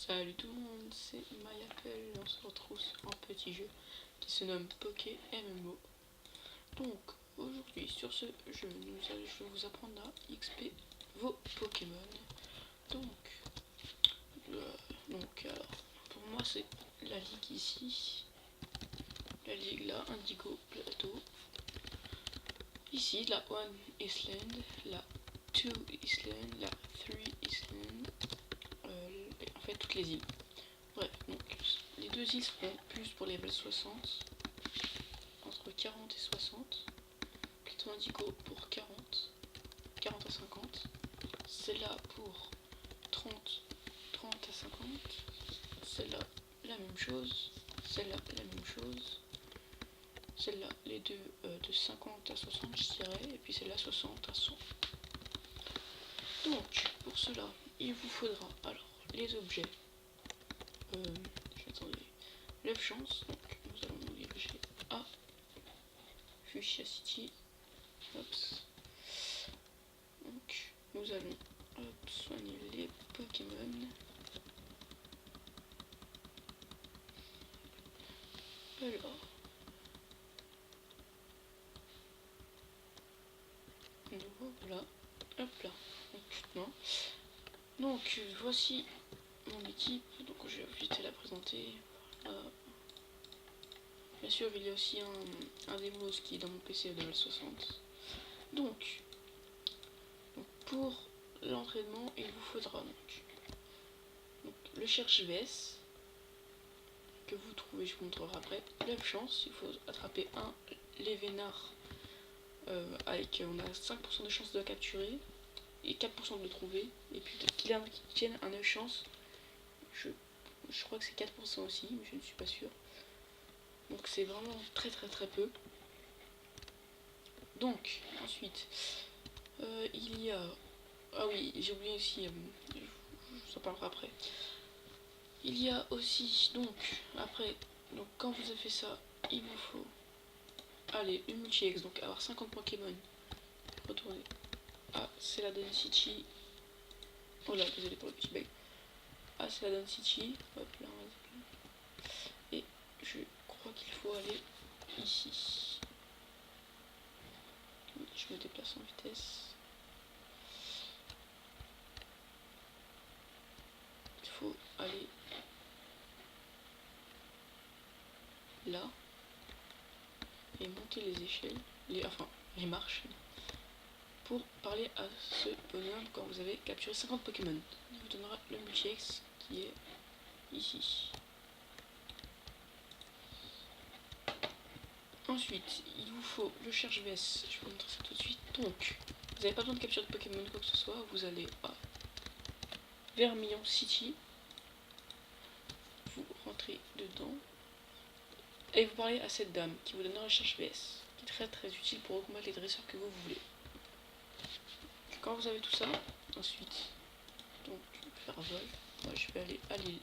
Salut tout le monde, c'est MyAppel et on se retrouve sur un petit jeu qui se nomme Poké MMO. Donc aujourd'hui sur ce jeu, je vais vous apprendre à XP vos Pokémon. Donc alors, pour moi c'est la ligue ici, la ligue là, Indigo Plateau. Ici la 1 Island, la 2 Island, la 3 Island, en fait toutes les îles. Bref, donc les deux îles seront plus pour les level 60, entre 40 et 60. Plateau Indigo pour 40 à 50. Celle-là pour 30 à 50. Celle-là, la même chose. Celle-là, la même chose. Celle-là, les deux de 50 à 60, je dirais. Et puis celle-là, 60 à 100. Donc, pour cela, il vous faudra alors les objets. Attendez, 9 chances. Donc, nous allons nous diriger à Fuchsia City. Hops. Donc, nous allons soigner les Pokémon. Alors, voilà, hop là. Donc voici mon équipe. Donc je vais vite la présenter. Bien sûr, il y a aussi un démos qui est dans mon PC de level 60. Donc pour l'entraînement, il vous faudra donc le cherche VS que vous trouvez, je vous montrerai après. 9 chances, il faut attraper un Lévénard avec on a 5% de chance de la capturer et 4% de le trouver, et puis qu'il a qui tienne à 9 chances, je crois que c'est 4% aussi, mais je ne suis pas sûr. Donc c'est vraiment très peu. Donc ensuite il y a, ah oui j'ai oublié aussi, je vous en parlerai après. Il y a aussi donc après, donc quand vous avez fait ça, il vous faut aller une multi-ex, donc avoir 50 Pokémon, retourner à Celadon City. Oh là, désolé pour le petit bug. À Celadon City, hop là, et je crois qu'il faut aller ici. Je me déplace en vitesse. Il faut aller là et monter les échelles, les marches, pour parler à ce bonhomme quand vous avez capturé 50 Pokémon. Il vous donnera le multi-ex qui est ici. Ensuite, il vous faut le cherche VS, je vais vous montrer ça tout de suite. Donc, vous n'avez pas besoin de capture de Pokémon quoi que ce soit, vous allez à Vermillon City, vous rentrez dedans, et vous parlez à cette dame qui vous donnera le cherche VS, qui est très utile pour combattre les dresseurs que vous voulez. Quand vous avez tout ça, ensuite, donc faire un vol, moi je vais aller à l'île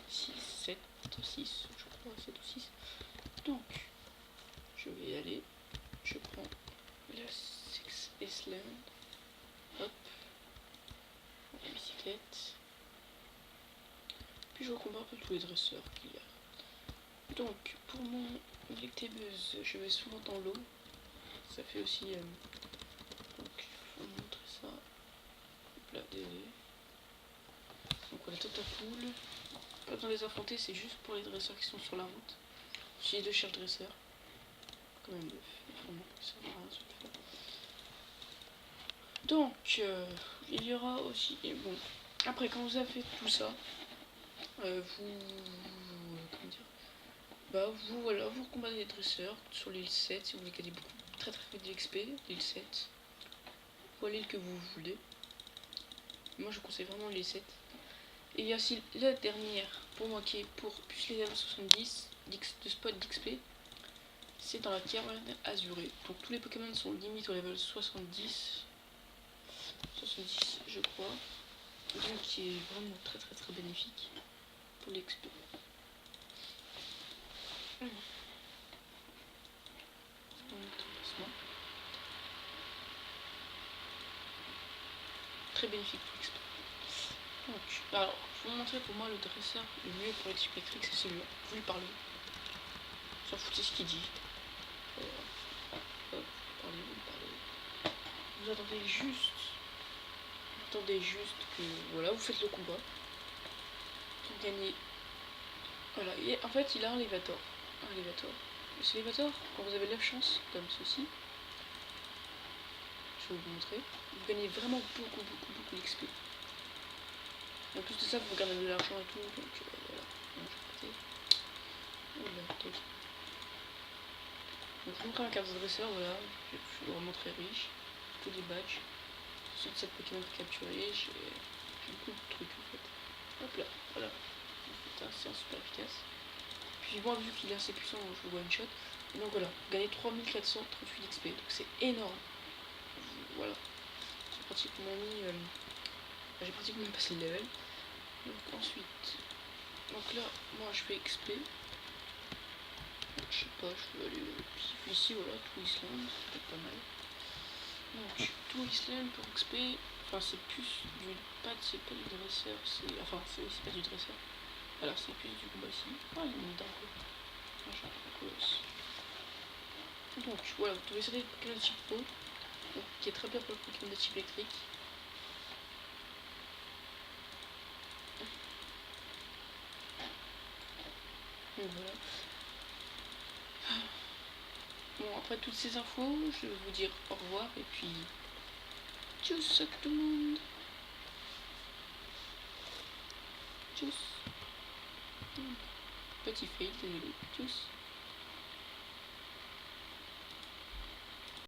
6, 7, 6, je crois, 7 ou 6. Donc, je vais y aller, je prends la 6 Island, hop, la bicyclette, puis je recombats un peu tous les dresseurs qu'il y a. Donc, pour mon électabuzz, je vais souvent dans l'eau, ça fait aussi, donc, je vais vous montrer ça, hop là, désolé. Donc voilà, Totapool, pas besoin de les affronter, c'est juste pour les dresseurs qui sont sur la route. J'ai deux cherche dresseurs, quand même deux, vraiment, ça va rien se faire. Donc, il y aura aussi, et bon, après quand vous avez fait tout ça, vous combattez les dresseurs sur l'île 7 si vous voulez gagner beaucoup, très vite d'XP, l'île 7, ou à l'île que vous voulez. Moi je conseille vraiment l'île 7. Et il y a aussi la dernière, pour moi qui est pour plus les level 70 de spot d'XP, c'est dans la caverne azurée. Donc tous les Pokémon sont limite au level 70 je crois, donc qui est vraiment très bénéfique pour l'XP. Très bénéfique pour l'XP. Donc, alors, je vais vous montrer pour moi le dresseur le mieux pour les types électriques, c'est celui-là. Vous lui parlez. S'en foutez ce qu'il dit. Hop, parlez, vous parlez. Vous attendez juste que, voilà, vous faites le combat. Vous gagnez. Voilà, et en fait, il a un Lévator. Et ce Lévator, quand vous avez de la chance, comme ceci, je vais vous montrer, vous gagnez vraiment beaucoup d'XP. En plus de ça, vous gagnez de l'argent et tout, donc voilà. Bon, je vais péter. Donc je vous montre la carte de dresseur, voilà. Je suis vraiment très riche. Tous les badges. 67 Pokémon capturés, j'ai beaucoup de trucs en fait. Hop là, voilà. C'est un super efficace. Puis moi, vu qu'il est assez puissant, je le one shot. Et donc voilà, vous gagnez 3438 XP, donc c'est énorme. Voilà. J'ai pratiquement passé le level. Donc ensuite, donc là, moi je fais XP. Je sais pas, je vais aller ici, voilà, tout Island, c'est peut-être pas mal. Donc, tout Island pour XP, enfin c'est plus du c'est pas du dresseur, c'est pas du dresseur. Alors c'est plus du combat ici. Ah, il me d'un coup. Machin, colosse. Donc voilà, vous devez essayer le Pokémon de type eau, qui est très bien pour le Pokémon de type électrique. Donc voilà. Bon, après toutes ces infos, je vais vous dire au revoir et puis tchuss à tout le monde. Tchuss. Petit fail, désolé. Tchuss.